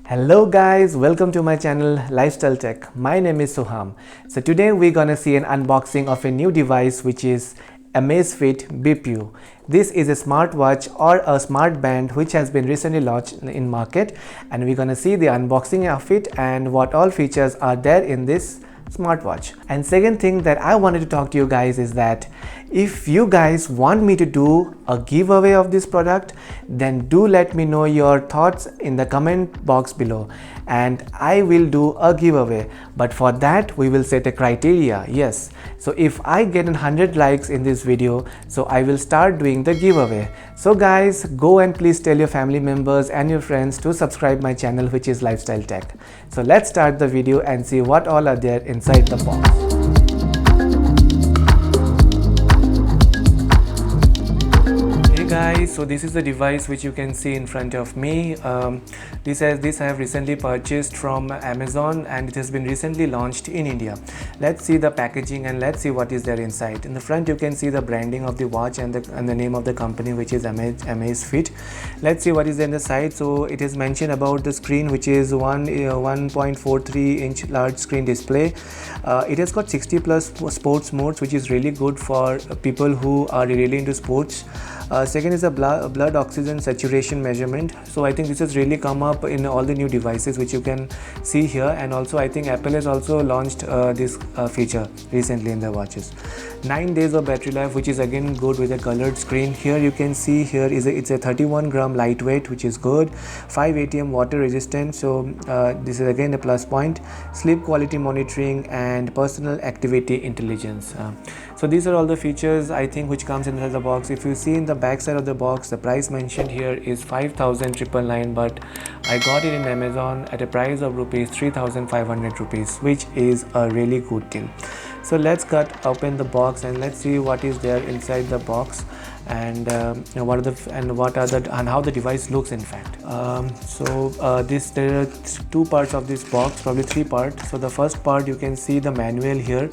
Hello guys, welcome to my channel Lifestyle Tech. My name is Soham. So today we're gonna see an unboxing of a new device which is Amazfit BPU. This is a smartwatch or a smart band which has been recently launched in market, and we're gonna see the unboxing of it and what all features are there in this smartwatch. And second thing that I wanted to talk to you guys is that if you guys want me to do a giveaway of this product, then do let me know your thoughts in the comment box below and I will do a giveaway. But for that we will set a criteria. Yes, so if I get 100 likes in this video, so I will start doing the giveaway. So guys, go and please tell your family members and your friends to subscribe my channel, which is Lifestyle Tech. So let's start the video and see what all are there inside the box. Guys, so this is the device which you can see in front of me. This I have recently purchased from Amazon and it has been recently launched in India. Let's see the packaging and let's see what is there inside. In the front you can see the branding of the watch and the name of the company, which is Amazfit. Let's see what is there in the side. So it is mentioned about the screen, which is 1.43 inch large screen display. It has got 60 plus sports modes, which is really good for people who are really into sports. Second is a blood oxygen saturation measurement. So I think this has really come up in all the new devices which you can see here, and also I think Apple has also launched this feature recently in their watches. 9 days of battery life, which is again good with a colored screen. Here you can see here it's a 31 gram lightweight, which is good. 5 ATM water resistant, so this is again a plus point. Sleep quality monitoring and personal activity intelligence. So these are all the features I think which comes inside the box. If you see in the back side of the box, the price mentioned here is 5,999, but I got it in Amazon at a price of rupees 3,500 rupees, which is a really good deal. So let's cut open the box and let's see what is there inside the box and how the device looks. In fact, there are two parts of this box, probably three parts. So the first part, you can see the manual here.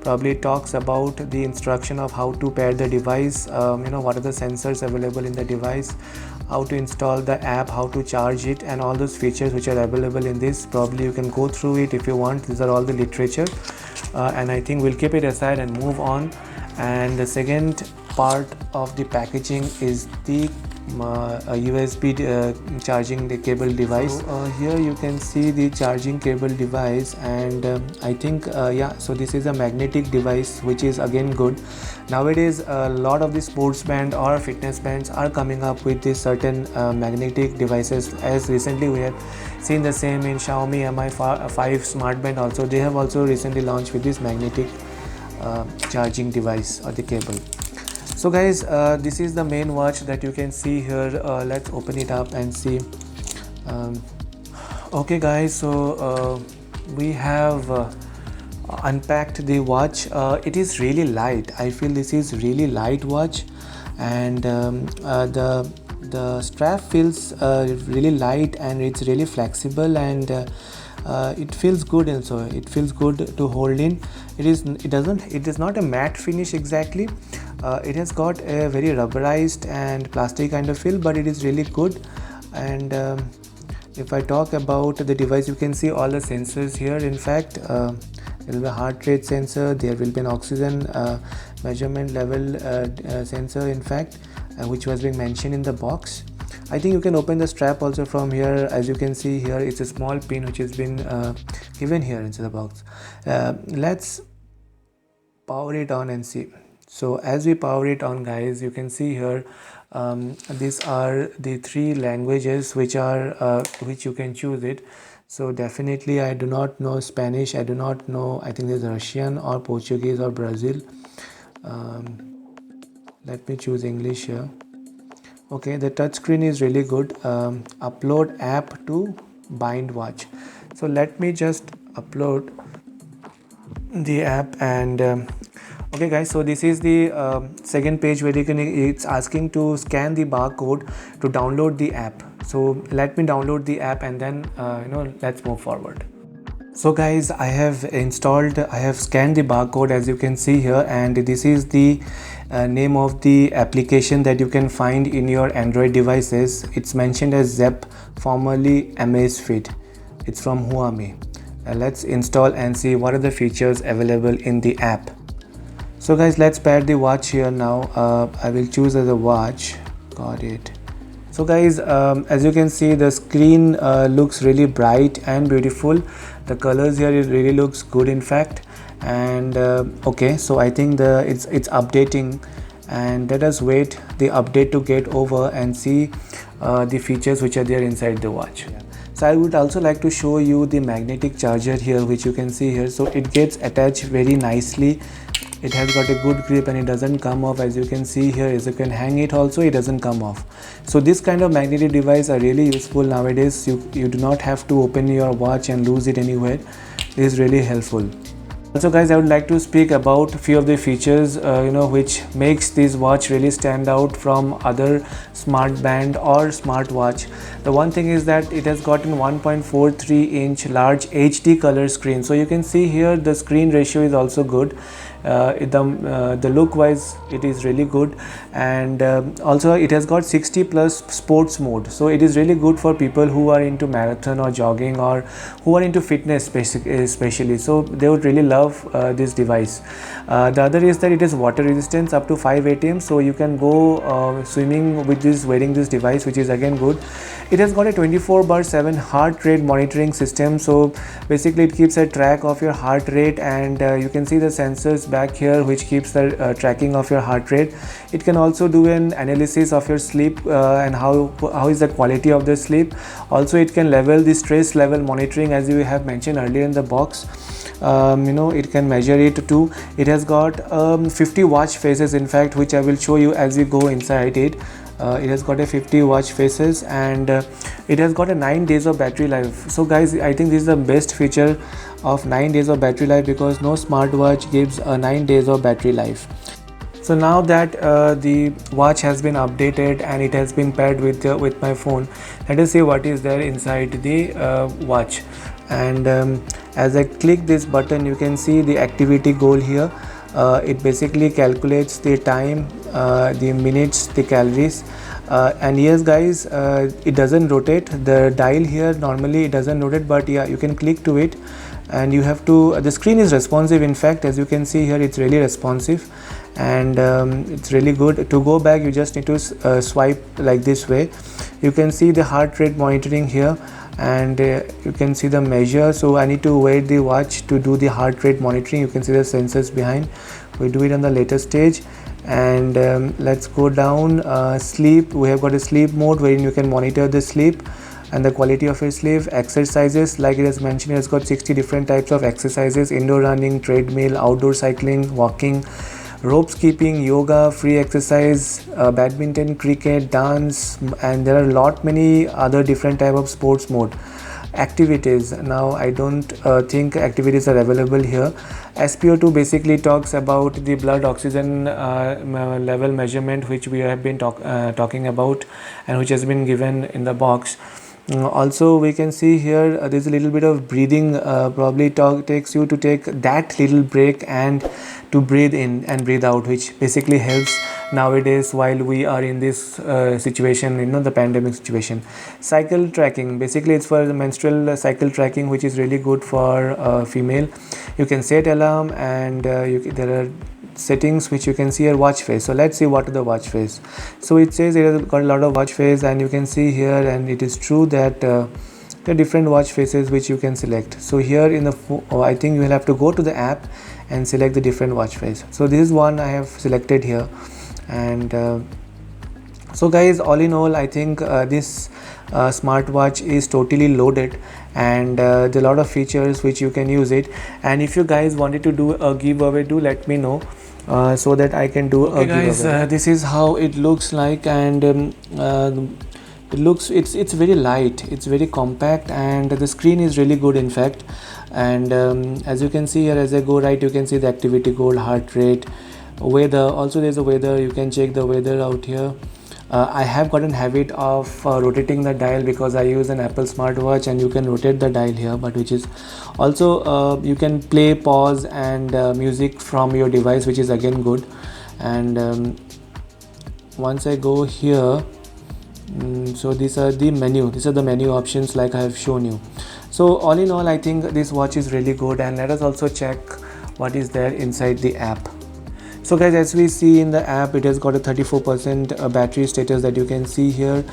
Probably talks about the instruction of how to pair the device, what are the sensors available in the device, how to install the app, how to charge it, and all those features which are available in this. Probably you can go through it if you want. These are all the literature, and I think we'll keep it aside and move on. And the second part of the packaging is the USB charging the cable device. So, here you can see the charging cable device, and I think so this is a magnetic device, which is again good. Nowadays a lot of the sports band or fitness bands are coming up with these certain magnetic devices, as recently we have seen the same in Xiaomi Mi 5 smart band. Also they have also recently launched with this magnetic charging device or the cable. So guys, this is the main watch that you can see here. Let's open it up and see. Okay guys, so we have unpacked the watch. It is really light. I feel this is really light watch, and the strap feels really light, and it's really flexible, and it feels good. Also it feels good to hold in. It is not a matte finish exactly. It has got a very rubberized and plastic kind of feel, but it is really good. And if I talk about the device, you can see all the sensors here. In fact, there will be a heart rate sensor, there will be an oxygen measurement level sensor, in fact, which was being mentioned in the box. I think you can open the strap also from here. As you can see here, it's a small pin which has been given here into the box. Let's power it on and see. So as we power it on, guys, you can see here these are the three languages which you can choose it. So definitely I do not know Spanish, I do not know, I think there's Russian or Portuguese or Brazil. Let me choose English here. Okay, the touch screen is really good. Upload app to bind watch. So let me just upload the app, and okay guys, so this is the second page where it's asking to scan the barcode to download the app. So let me download the app and then let's move forward. So guys, I have scanned the barcode as you can see here, and this is the name of the application that you can find in your Android devices. It's mentioned as Zepp, formerly Amazfit. It's from Huami. Let's install and see what are the features available in the app. So guys, let's pair the watch here now. I will choose as a watch. Got it. So guys, as you can see, the screen looks really bright and beautiful. The colors here, it really looks good in fact. And okay, so I think it's updating, and let us wait the update to get over and see the features which are there inside the watch. So I would also like to show you the magnetic charger here, which you can see here. So it gets attached very nicely. It has got a good grip and it doesn't come off. As you can see here, as you can hang it also, it doesn't come off. So this kind of magnetic device are really useful nowadays. You do not have to open your watch and lose it anywhere. It is really helpful. Also guys, I would like to speak about a few of the features which makes this watch really stand out from other smart band or smart-watch. The one thing is that it has gotten 1.43-inch large HD color screen. So you can see here the screen ratio is also good. The look wise it is really good, and also it has got 60 plus sports mode. So it is really good for people who are into marathon or jogging, or who are into fitness especially. So they would really love this device. The other is that it is water resistance up to 5 atm, so you can go swimming with this, wearing this device, which is again good. It has got a 24/7 heart rate monitoring system. So basically it keeps a track of your heart rate, and you can see the sensors back here which keeps the tracking of your heart rate. It can also do an analysis of your sleep and how is the quality of the sleep. Also it can level the stress level monitoring, as you have mentioned earlier in the box. It can measure it too. It has got 50 watch faces in fact, which I will show you as we go inside it. It has got a 50 watch faces, and it has got a 9 days of battery life. So guys, I think this is the best feature of 9 days of battery life, because no smartwatch gives 9 days of battery life. So now that the watch has been updated and it has been paired with my phone, let us see what is there inside the watch. And as I click this button, you can see the activity goal here. It basically calculates the time, the minutes, the calories, and yes guys, it doesn't rotate. The dial here, normally it doesn't rotate, but yeah, you can click to it, and you have to, the screen is responsive in fact. As you can see here, it's really responsive, and it's really good. To go back, you just need to swipe like this way. You can see the heart rate monitoring here, and you can see the measure. So I need to wait the watch to do the heart rate monitoring. You can see the sensors behind. We do it on the later stage. And let's go down. Sleep, we have got a sleep mode wherein you can monitor the sleep and the quality of your sleep. Exercises, like it has mentioned, it has got 60 different types of exercises: indoor running, treadmill, outdoor cycling, walking, rope skipping, yoga, free exercise, badminton, cricket, dance, and there are a lot many other different type of sports mode. Activities, now I don't think activities are available here. SpO2 basically talks about the blood oxygen level measurement, which we have been talking about, and which has been given in the box. Also we can see here there's a little bit of breathing, probably takes you to take that little break and to breathe in and breathe out, which basically helps nowadays while we are in this situation, the pandemic situation. Cycle tracking, basically it's for the menstrual cycle tracking, which is really good for female. You can set alarm, and there are settings which you can see here. Watch face, so let's see what are the watch face. So it says it has got a lot of watch face, and you can see here, and it is true that there are different watch faces which you can select. So here in the I think you will have to go to the app and select the different watch face. So this is one I have selected here. And so guys, all in all, I think this smartwatch is totally loaded, and there are a lot of features which you can use it. And if you guys wanted to do a giveaway, do let me know so that I can do a giveaway. Guys, this is how it looks like, and it looks, it's very light, it's very compact, and the screen is really good in fact. And as you can see here, as I go right, you can see the activity goal, heart rate, weather. Also there's a weather, you can check the weather out here. I have gotten habit of rotating the dial because I use an Apple smartwatch, and you can rotate the dial here, but which is also you can play, pause, and music from your device, which is again good. And once I go here, so these are the menu options like I have shown you. So all in all, I think this watch is really good, and let us also check what is there inside the app. So guys, as we see in the app, it has got a 34% battery status that you can see here.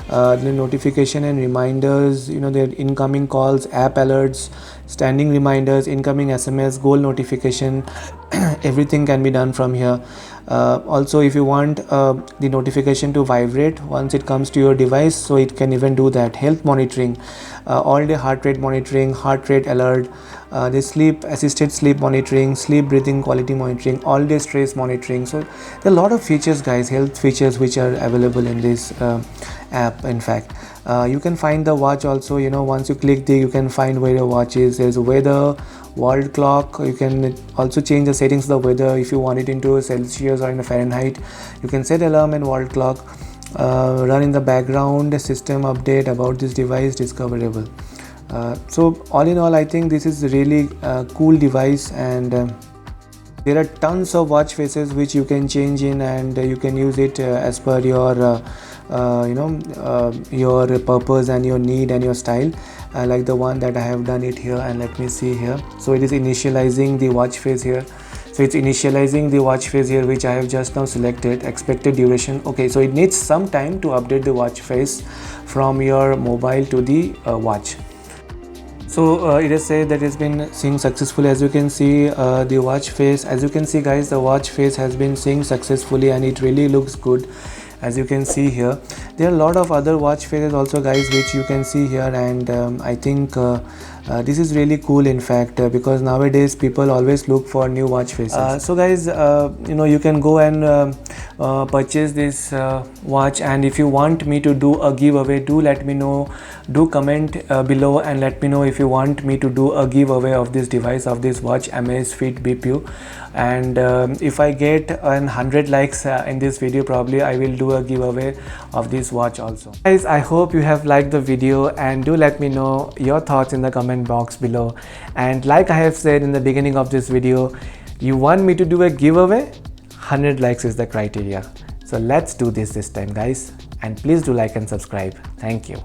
The notification and reminders, their incoming calls, app alerts, standing reminders, incoming SMS, goal notification, everything can be done from here. Also, if you want the notification to vibrate once it comes to your device, so it can even do that. Health monitoring, all day heart rate monitoring, heart rate alert, the sleep assisted sleep monitoring, sleep breathing quality monitoring, all day stress monitoring. So there are a lot of features, guys, health features, which are available in this app. In fact, you can find the watch also. Once you click you can find where your watch is. There's weather, world clock. You can also change the settings of the weather if you want it into Celsius or in Fahrenheit. You can set alarm and world clock, run in the background, system update about this device discoverable. So all in all, I think this is a really cool device, and there are tons of watch faces which you can change in, and you can use it as per your your purpose and your need and your style, like the one that I have done it here. And let me see here. So it is initializing the watch face here. So it's initializing the watch face here, which I have just now selected. Expected duration. Okay, so it needs some time to update the watch face from your mobile to the watch. So it is said that it's been synced successfully. As you can see, the watch face, as you can see, guys, the watch face has been synced successfully, and it really looks good. As you can see here, there are a lot of other watch faces also, guys, which you can see here. And I think this is really cool, in fact, because nowadays people always look for new watch faces. So guys, you can go and purchase this watch, and if you want me to do a giveaway, do let me know. Do comment below and let me know if you want me to do a giveaway of this device, of this watch, Amazfit Bip. And if I get 100 likes in this video, probably I will do a giveaway of this watch also. Guys, I hope you have liked the video, and do let me know your thoughts in the comment box below. And like I have said in the beginning of this video, you want me to do a giveaway? 100 likes is the criteria. So let's do this time, guys, and please do like and subscribe. Thank you.